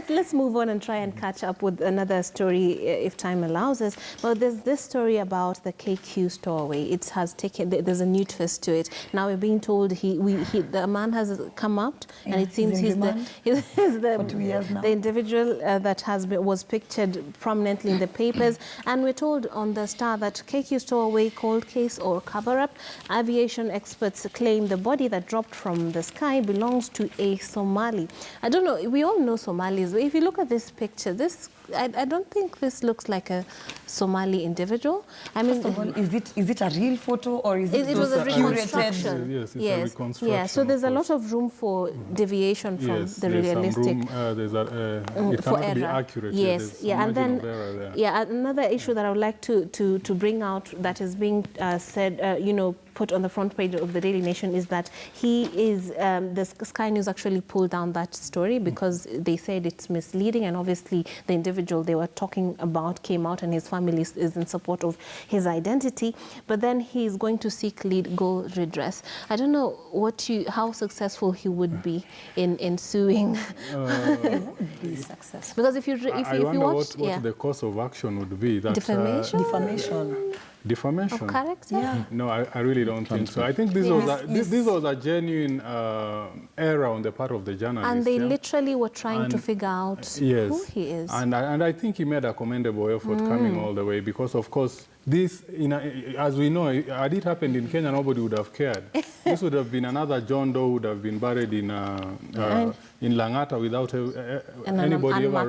let's move on and try and catch up with another story if time allows us. Well, there's this story about the KQ Stowaway. It has taken, there's a new twist to it. Now we're being told the man has come out, and it seems he's the 2 years now. The individual that was pictured prominently in the papers. And we're told on the Star that KQ Stowaway cold case or cover-up. Aviation experts claim the body that dropped from the sky belongs to a Somali. I don't know, we all know Somalis. If you look at this picture, I don't think this looks like a Somali individual. I mean, first of all, is it a real photo or is it was a reconstruction? Yes, it's a reconstruction. Yeah, so there's a lot of room for deviation from the realistic. It cannot be accurate. Yes, yeah, and then another issue that I would like to bring out that is being said, put on the front page of the Daily Nation is that the Sky News actually pulled down that story because they said it's misleading, and obviously the individual they were talking about came out and his family is in support of his identity, but then he's going to seek legal redress. I don't know how successful he would be in suing. He would be successful. Because if you watch, what the course of action would be. That, defamation? Defamation? Of character? Yeah. No, I really don't think so. I think this was a genuine error on the part of the journalist. And they literally were trying to figure out who he is. And I think he made a commendable effort coming all the way because, of course, this, as we know, had it happened in Kenya, nobody would have cared. This would have been another John Doe who would have been buried in Langata without anybody ever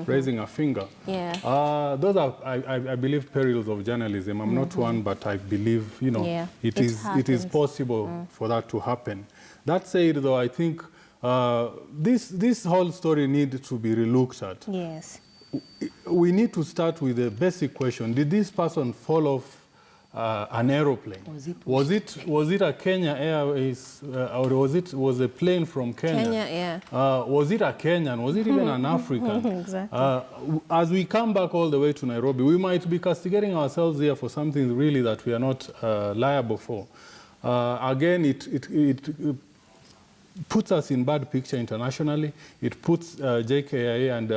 raising a finger. Yeah. Those are, I believe, perils of journalism. I'm not one, but I believe, it is possible for that to happen. That said, though, I think this whole story needs to be relooked at. Yes. We need to start with a basic question. Did this person fall off an aeroplane? Was it a Kenya Airways or was a plane from Kenya? Kenya, yeah. Was it a Kenyan? Was it even an African? Exactly. As we come back all the way to Nairobi, we might be castigating ourselves here for something really that we are not liable for. Again, it puts us in bad picture internationally. It puts JKIA and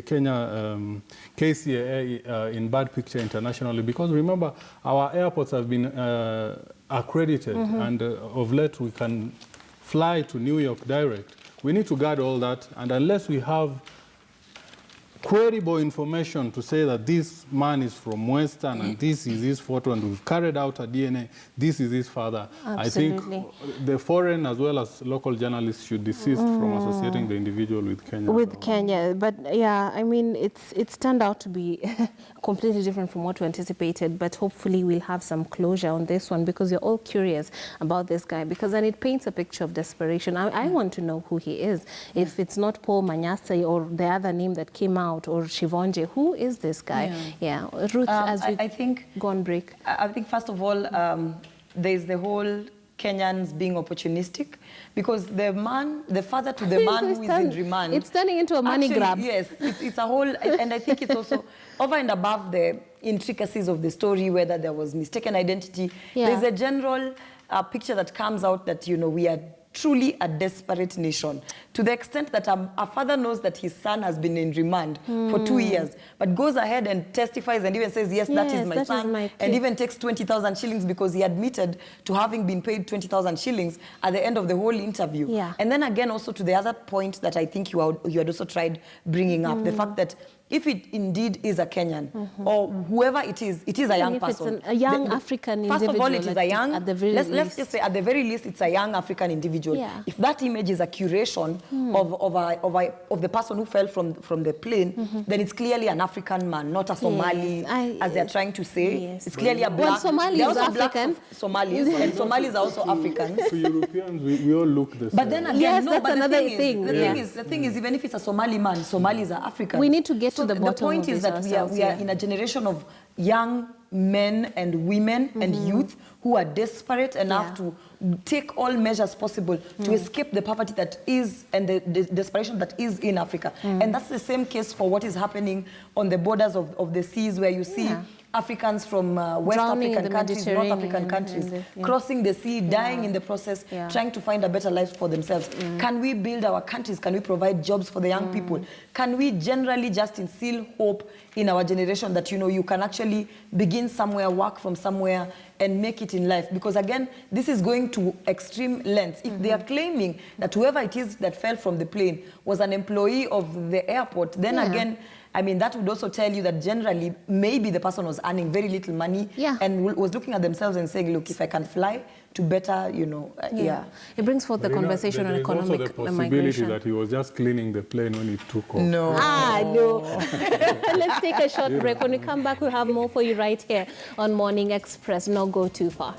Kenya KCAA in bad picture internationally because remember, our airports have been accredited and of late we can fly to New York direct. We need to guard all that, and unless we have credible information to say that this man is from Western and this is his photo and we've carried out a DNA, this is his father. Absolutely. I think the foreign as well as local journalists should desist from associating the individual with Kenya. With Kenya, but yeah, I mean, it's turned out to be completely different from what we anticipated, but hopefully we'll have some closure on this one because you're all curious about this guy because then it paints a picture of desperation. I want to know who he is. If it's not Paul Manyase or the other name that came out, or Shivonje, who is this guy? Yeah, Ruth, I think go on break. I think first of all, there's the whole Kenyans being opportunistic because the father to the man who is in remand. It's turning into a money grab. Yes, it's a whole, and I think it's also over and above the intricacies of the story, whether there was mistaken identity. There's a general picture that comes out that, we are truly a desperate nation, to the extent that a father knows that his son has been in remand for 2 years, but goes ahead and testifies and even says, yes, that is my son, and even takes 20,000 shillings because he admitted to having been paid 20,000 shillings at the end of the whole interview. And then again, also to the other point that I think you had also tried bringing up, the fact that if it indeed is a Kenyan or whoever it is a young person. It's a young African individual. First of all, it is a young, at the very least. Let's just say at the very least, it's a young African individual. If that image is a curation of the person who fell from the plane, then it's clearly an African man, not a Somali, as they're trying to say. It's clearly a black. Well, Somali is African. Somalis, and Somalis are also Africans. So Europeans, we all look the same. But then again, that's another thing. The thing is, even if it's a Somali man, Somalis are Africans. We need to get to the bottom of this. The point is that we are in a generation of young men and women and youth who are desperate enough to take all measures possible to escape the poverty that is and the desperation that is in Africa. And that's the same case for what is happening on the borders of the seas, where you see Africans from West Drowning African countries, North African countries, crossing the sea, dying in the process, trying to find a better life for themselves. Can we build our countries? Can we provide jobs for the young people? Can we generally just instill hope in our generation that, you know, you can actually begin somewhere, work from somewhere, and make it in life? Because again, this is going to extreme lengths. If they are claiming that whoever it is that fell from the plane was an employee of the airport, then again, I mean, that would also tell you that generally, maybe the person was earning very little money and was looking at themselves and saying, look, if I can fly to better, you know, It brings forth the conversation on economic migration. There's also the possibility that he was just cleaning the plane when it took off. No. No. Let's take a short break. When we come back, we'll have more for you right here on Morning Express. Not go too far.